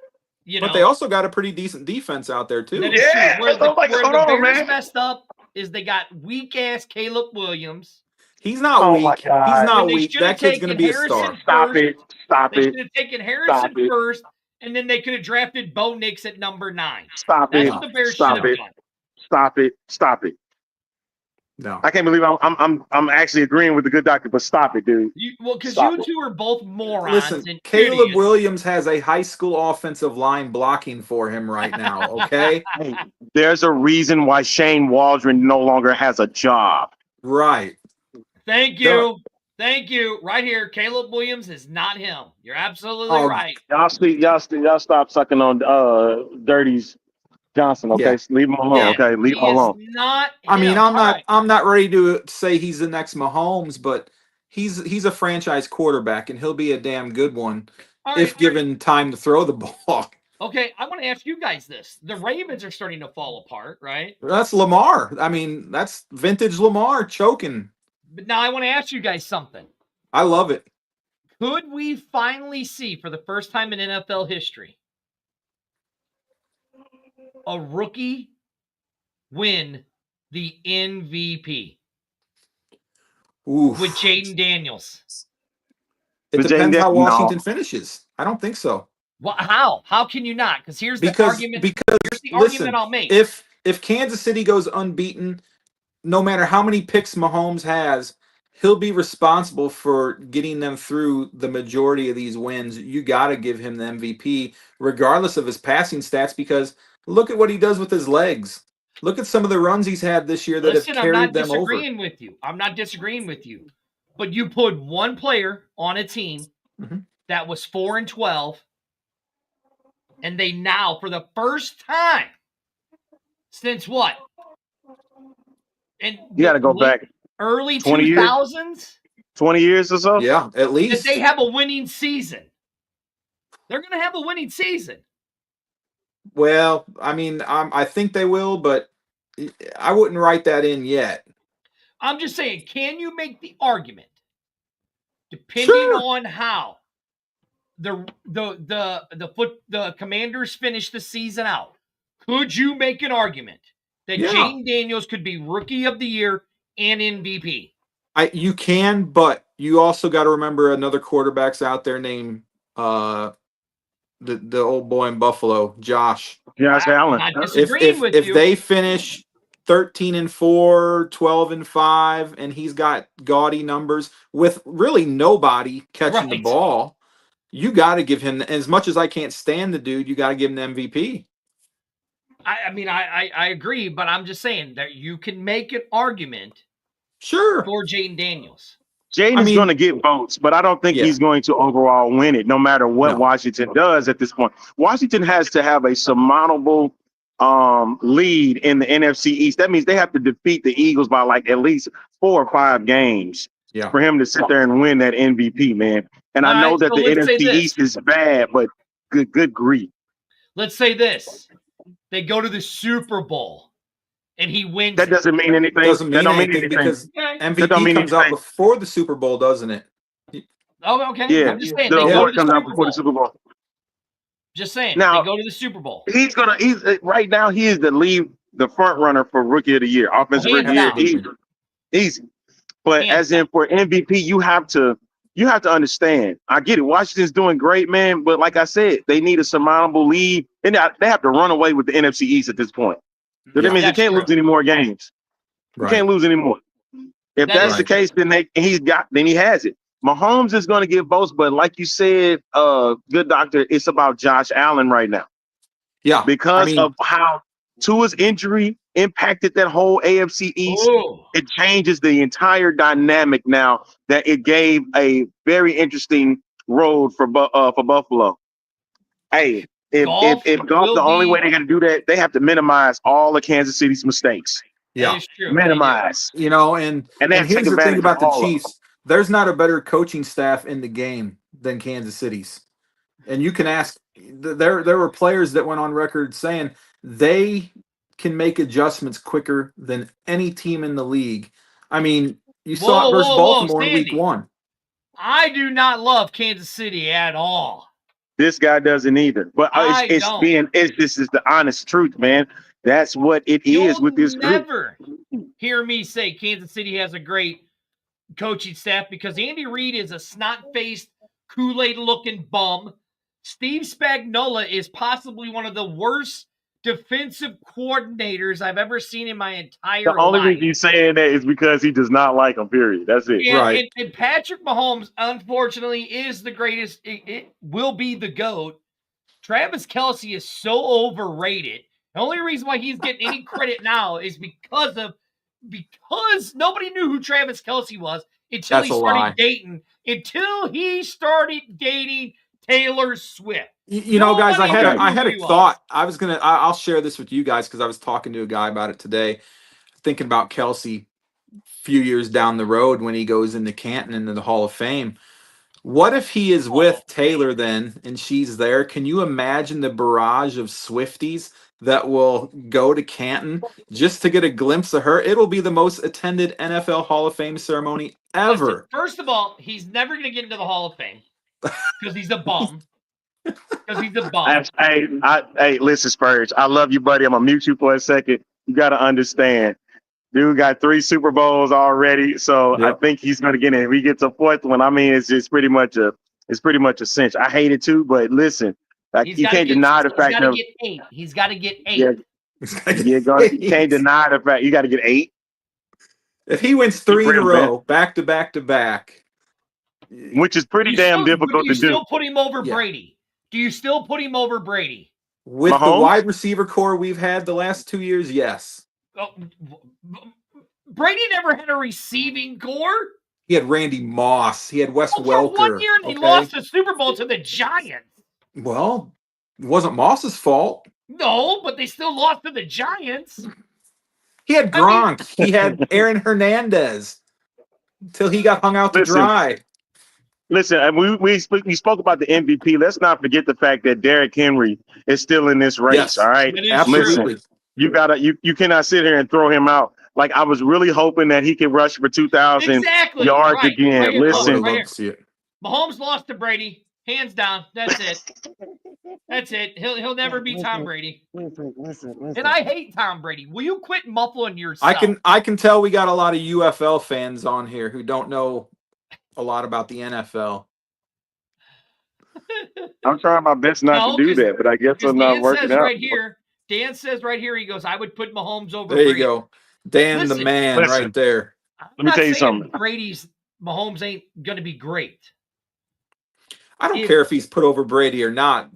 You know, But they also got a pretty decent defense out there, too. that is Yeah, true. Where the, hold on, where the Bears man. messed up is they got weak ass Caleb Williams. He's not Oh, weak. my He's God. not And they weak. should've That kid's going to taken be a star. Harrison Stop first. it. Stop They it. should have taken Harrison it. first, and then they could have drafted Bo Nix at number 9. Stop That's it. what the Bears should Stop have it. done. Stop it. Stop it. No. I can't believe I'm actually agreeing with the good doctor, but stop it, dude. Because Stop you it. two are both morons. Listen, and Caleb idiots. Williams has a high school offensive line blocking for him right now, okay? Hey, there's a reason why Shane Waldron no longer has a job. Right. Thank you. Thank you. Right here, Caleb Williams is not him. You're absolutely Oh, right. Y'all stop sucking on Dirty's Johnson, okay? Yeah. Leave him alone, Yeah. okay? Leave him He is alone. not I mean, him. I'm All not right. I'm not ready to say he's the next Mahomes, but he's a franchise quarterback and he'll be a damn good one All right, if given time to throw the ball. Okay, I want to ask you guys this. The Ravens are starting to fall apart, right? That's Lamar. I mean, that's vintage Lamar choking. But now I want to ask you guys something. I love it. Could we finally see, for the first time in NFL history, a rookie win the MVP Ooh. with Jaden Daniels? It With depends Jaden how Dan- no. Washington finishes. I don't think so. Well, how? How can you not? Because here's the Because argument. because Here's the listen, argument I'll make. if Kansas City goes unbeaten, no matter how many picks Mahomes has, he'll be responsible for getting them through the majority of these wins. You got to give him the MVP, regardless of his passing stats, because look at what he does with his legs. Look at some of the runs he's had this year that Listen, have I'm carried not them over. disagreeing with you. I'm not disagreeing with you. But you put one player on a team that was 4-12, and they now, for the first time since what? And You got to go back early 20 years? 2000s? 20 years or so. Yeah, at That least. they have a winning season. They're going to have a winning season. Well, I mean, I think they will, but I wouldn't write that in yet. I'm just saying, can you make the argument, depending on how the Commanders finish the season out, could you make an argument that Jayden Daniels could be Rookie of the Year and MVP? You can, but you also got to remember another quarterback's out there named the old boy in Buffalo, Josh Allen. I'm not disagreeing with if you. they finish 13-4, 12-5, and he's got gaudy numbers with really nobody catching the ball, you got to give him, as much as I can't stand the dude, you got to give him the MVP. I mean, I agree, but I'm just saying that you can make an argument for Jayden Daniels. Jaden's going to get votes, but I don't think he's going to overall win it, no matter what Washington does at this point. Washington has to have a surmountable lead in the NFC East. That means they have to defeat the Eagles by like at least 4 or 5 games for him to sit there and win that MVP, man. And I know that the NFC East is bad, but good grief. Let's say this. They go to the Super Bowl and he wins. That doesn't mean anything. Doesn't mean anything because MVP comes out before the Super Bowl, doesn't it? Oh, okay. Yeah, I'm just saying. the award comes out before the Super Bowl. Just saying. Now, they go to the Super Bowl. He's right now. He is the front runner for Rookie of the Year, Offensive Rookie of the Year. Easy. But as in for MVP, you have to understand. I get it. Washington's doing great, man. But like I said, they need a surmountable lead, and they have to run away with the NFC East at this point. So that means they can't lose any more games. You can't lose any more. If that's the case, then he has it. Mahomes is going to get votes, but like you said, good doctor, it's about Josh Allen right now. Yeah, because of how Tua's injury impacted that whole AFC East. It changes the entire dynamic now. That it gave a very interesting road for Buffalo. Hey, if golf the only way they're going to do that, they have to minimize all of Kansas City's mistakes. Yeah, minimize. You know, and here's the thing about the Chiefs. There's not a better coaching staff in the game than Kansas City's. And you can ask, there were players that went on record saying they can make adjustments quicker than any team in the league. I mean, you saw it versus Baltimore in week 1. I do not love Kansas City at all. This guy doesn't either. But this is the honest truth, man. That's what it is with this group. You'll never hear me say Kansas City has a great coaching staff because Andy Reid is a snot-faced, Kool-Aid looking bum. Steve Spagnuolo is possibly one of the worst defensive coordinators I've ever seen in my entire life. The only reason he's saying that is because he does not like him, period. That's it. And Patrick Mahomes, unfortunately, is the greatest. It will be the GOAT. Travis Kelce is so overrated. The only reason why he's getting any credit now is because nobody knew who Travis Kelce was until he started dating Taylor Swift. You know, guys, I had a thought. I'll share this with you guys because I was talking to a guy about it today, thinking about Kelce a few years down the road when he goes into Canton into the Hall of Fame. What if he is with Taylor then and she's there? Can you imagine the barrage of Swifties that will go to Canton just to get a glimpse of her? It'll be the most attended NFL Hall of Fame ceremony ever. Listen, first of all, he's never going to get into the Hall of Fame because he's a bum. Hey, listen, Spurge. I love you, buddy. I'm going to mute you for a second. You got to understand. Dude got 3 Super Bowls already, so I think he's going to get in. If he gets a 4th one, I mean, it's pretty much a cinch. I hate it too, but listen, you can't deny the fact that he's got to get 8. You can't deny the fact you got to get 8. If he wins 3 in a Brand row, back to back to back, which is pretty damn difficult do you to do. still put him over Yeah. Brady? Do you still put him over Brady? with the Mahomes? wide receiver core we've had the last 2 years, yes. Oh, Brady never had a receiving core. He had Randy Moss. He had Wes For Welker. 1 year, he okay? lost the Super Bowl to the Giants. Well, it wasn't Moss's fault. No, but they still lost to the Giants. He had Gronk. He had Aaron Hernandez until he got hung out to Listen. dry. Listen, and we spoke about the MVP. Let's not forget the fact that Derrick Henry is still in this race. Yes. All right, It is Absolutely. Listen, you cannot sit here and throw him out. Like I was really hoping that he could rush for 2,000 Exactly. yards Right. again. Right here. I would Listen, have Right loved here. to see it. Mahomes lost to Brady, hands down. That's it. That's it. He'll never be Tom Brady. And I hate Tom Brady. Will you quit muffling yourself? I can tell we got a lot of UFL fans on here who don't know a lot about the NFL. I'm trying my best not to do that, but I guess I'm not Dan working says out. right here. Dan says right here. He goes, "I would put Mahomes over." There you Brady. go. Dan the Listen, man listen. right there. I'm Let me not tell you saying something. Mahomes ain't going to be great. I don't care if he's put over Brady or not.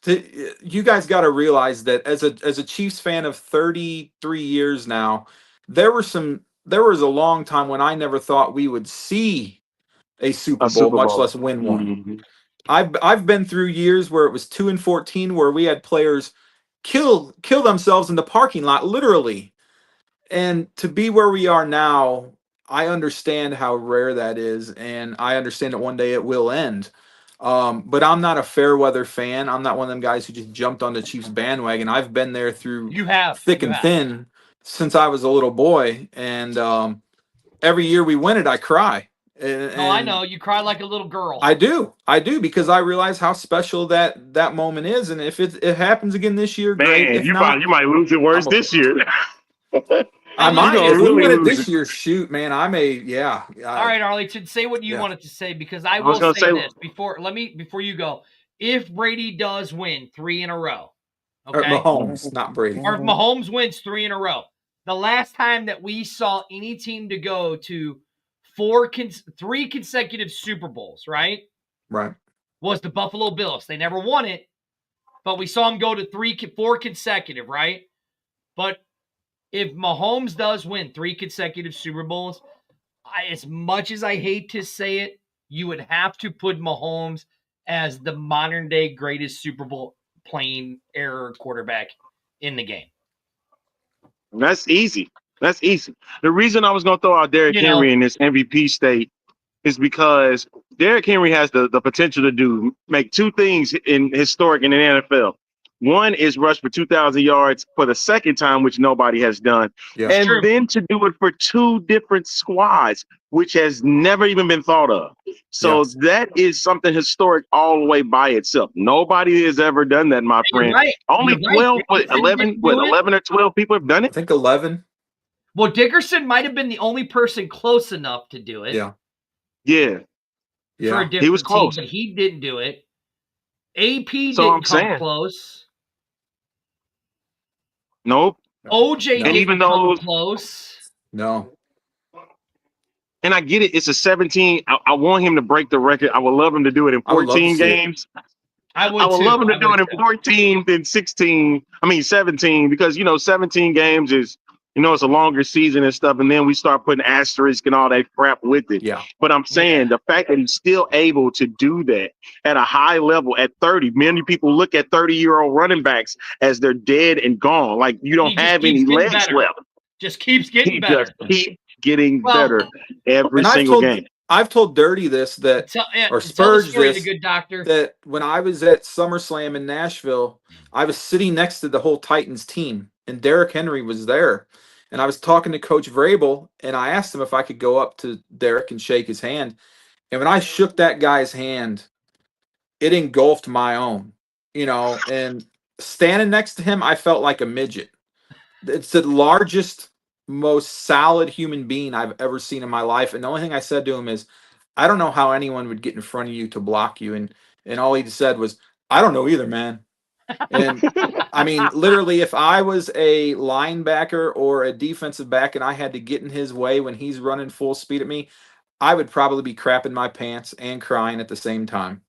You guys got to realize that as a Chiefs fan of 33 years now, there was a long time when I never thought we would see a Super Bowl, much less win one. Mm-hmm. I've been through years where it was 2-14 where we had players kill themselves in the parking lot, literally. And to be where we are now, I understand how rare that is, and I understand that one day it will end. But I'm not a fair weather fan. I'm not one of them guys who just jumped on the Chiefs bandwagon. I've been there through thick and thin since I was a little boy, and every year we win it, I cry. And I know you cry like a little girl. I do because I realize how special that moment is, and if it happens again this year, great. Man, If you not, might lose it worse I'm okay. this year. I might. gonna If we really win it lose this it. year, shoot, man, I may. Yeah. All right, Arlington, say what you Yeah. wanted to say because I will was gonna say say- this before you go. If Brady does win 3 in a row, Or okay, Mahomes, not Brady. or if Mahomes wins 3 in a row, the last time that we saw any team to go to 3 consecutive Super Bowls, right, Right. was the Buffalo Bills. They never won it, but we saw them go to 4 consecutive, right? But if Mahomes does win 3 consecutive Super Bowls, as much as I hate to say it, you would have to put Mahomes as the modern day greatest Super Bowl playing era quarterback in the game. That's easy. That's easy. The reason I was going to throw out Derrick Henry in this MVP state is because Derrick Henry has the potential to make 2 things historic in the NFL. One is rush for 2,000 yards for the second time, which nobody has done. Yeah. And True. then to do it for 2 different squads, which has never even been thought of. So Yes. that is something historic all the way by itself. Nobody has ever done that, my friend. Right. Only You're 12, right. 11 or 12 people have done I it. think 11. Well, Dickerson might have been the only person close enough to do it. Yeah. Yeah. For a Yeah. different He was close. team, but he didn't do it. AP So I'm didn't come saying. close. Nope. OJ No. didn't even come though- close. No. And I get it. It's a 17. I want him to break the record. I would love him to do it in I would love to 14 see it. games. I would I would too. love him to I do would it in too. 14 than 17, because, 17 games is, it's a longer season and stuff. And then we start putting asterisks and all that crap with it. Yeah. But I'm saying the fact that he's still able to do that at a high level at 30, many people look at 30-year-old running backs as they're dead and gone. Like you He don't just have keeps any getting legs better. left. Just keeps getting He better. just keeps getting Well, better every And single game. I've told Dirty this that Tell or the Spurge story, this, the good doctor. that when I was at SummerSlam in Nashville, I was sitting next to the whole Titans team, and Derrick Henry was there. And I was talking to Coach Vrabel, and I asked him if I could go up to Derrick and shake his hand. And when I shook that guy's hand, it engulfed my own, and standing next to him, I felt like a midget. It's the largest, most solid human being I've ever seen in my life. And the only thing I said to him is, I don't know how anyone would get in front of you to block you. And all he said was, I don't know either, man. And I mean, literally, if I was a linebacker or a defensive back and I had to get in his way when he's running full speed at me, I would probably be crapping my pants and crying at the same time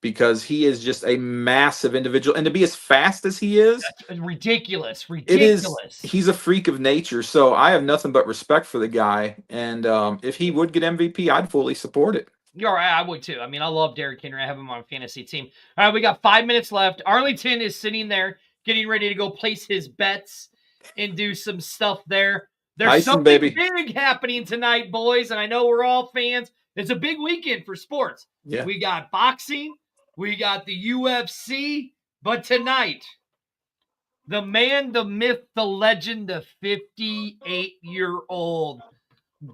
because he is just a massive individual. And to be as fast as he is, Ridiculous. He's a freak of nature. So I have nothing but respect for the guy. And if he would get MVP, I'd fully support it. You're right. I would too. I mean, I love Derrick Henry. I have him on a fantasy team. All right, we got 5 minutes left. Arlington is sitting there getting ready to go place his bets and do some stuff there. There's Tyson, something baby. big happening tonight, boys, and I know we're all fans. It's a big weekend for sports. Yeah. We got boxing. We got the UFC. But tonight, the man, the myth, the legend, the 58-year-old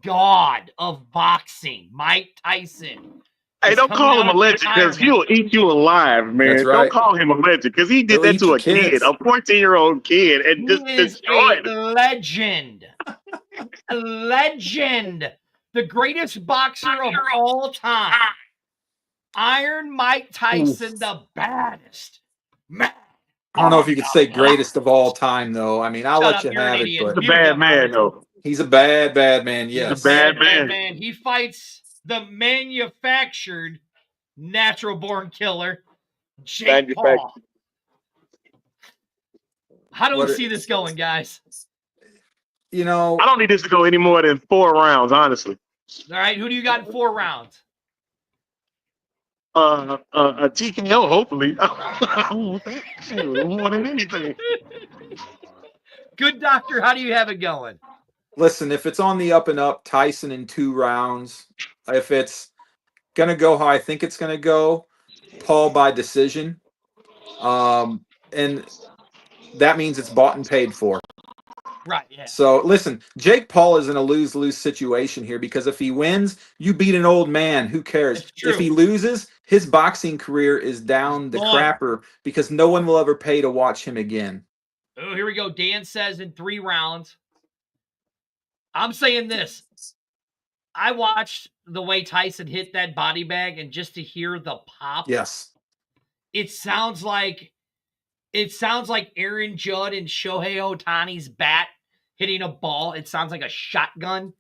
god of boxing, Mike Tyson. Hey, don't call him a legend because he'll eat you alive, man. That's right. Don't call him a legend because he did He'll that eat to your a kid, kids. a 14-year-old kid, and He just is destroyed a him. legend. A legend. The greatest boxer of all time. Iron Mike Tyson, the baddest man. I don't know if you could say greatest of all time, though. I mean, I'll Shut let up, you you're an have it, idiot. but He's a bad man, though. he's a bad, bad man. He's Yes. a bad man. He fights the manufactured natural-born killer, Jake Paul. How do we see this going, guys? You know, I don't need this to go any more than 4 rounds, honestly. All right, who do you got in 4 rounds? A TKO, hopefully. I don't want that. I don't want anything. Good doctor, how do you have it going? listen, if it's on the up and up, Tyson in 2 rounds. If it's going to go how I think it's going to go, Paul by decision. And that means it's bought and paid for. Right, yeah. So listen, Jake Paul is in a lose-lose situation here because if he wins, you beat an old man. Who cares? That's true. If he loses, his boxing career is down the crapper because no one will ever pay to watch him again. Oh, here we go. Dan says in 3 rounds. I'm saying this. I watched the way Tyson hit that body bag, and just to hear the pop. Yes. It sounds like Aaron Judd and Shohei Ohtani's bat hitting a ball. It sounds like a shotgun.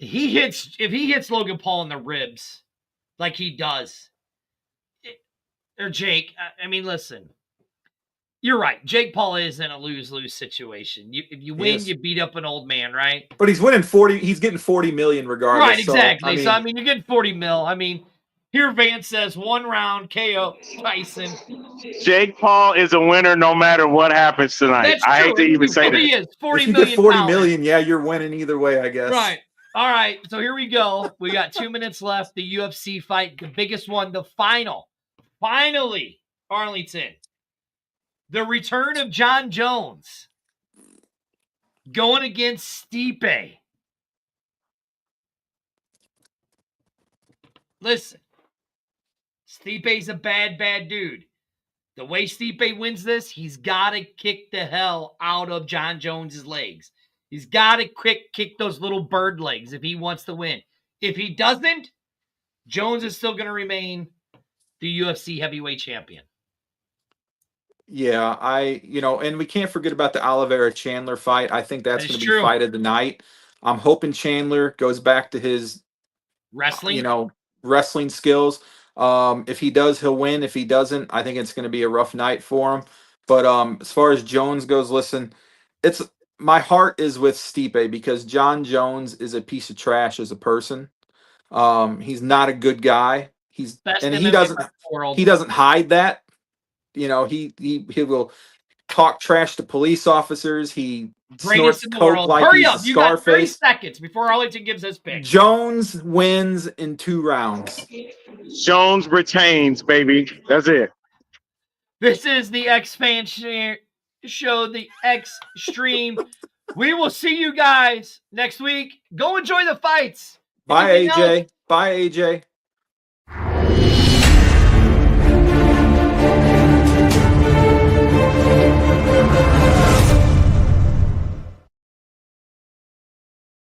If he hits Logan Paul in the ribs like he does, or Jake, I mean, listen, you're right. Jake Paul is in a lose-lose situation. If you win, you beat up an old man, right? But he's winning 40. He's getting 40 million regardless. Right, exactly. So, I mean, you're getting 40 mil. I mean, here Vance says 1 round KO Tyson. Jake Paul is a winner no matter what happens tonight. That's I true. hate to even say He that. is 40 if you million. get 40 million, yeah, you're winning either way, I guess. Right. All right. So here we go. We got 2 minutes left. The UFC fight, the biggest one, the final. Finally, Arlington. The return of John Jones going against Stipe. Listen, Stipe's a bad, bad dude. The way Stipe wins this, he's got to kick the hell out of John Jones's legs. He's got to kick those little bird legs if he wants to win. If he doesn't, Jones is still going to remain the UFC heavyweight champion. Yeah, and we can't forget about the Oliveira Chandler fight. I think that's going to be true. fight of the night. I'm hoping Chandler goes back to his Wrestling. Wrestling skills. If he does, he'll win. If he doesn't, I think it's going to be a rough night for him. But as far as Jones goes, listen, my heart is with Stipe because John Jones is a piece of trash as a person. He's not a good guy. He doesn't hide that. He will talk trash to police officers. He snorts coke like Hurry he's up. a You got 30 Scarface. seconds before Arlington gives his pick. Jones wins in 2 rounds. Jones retains, baby. That's it. This is the X-Fan show, the X-Stream. We will see you guys next week. Go enjoy the fights. Bye, AJ. Bye, AJ.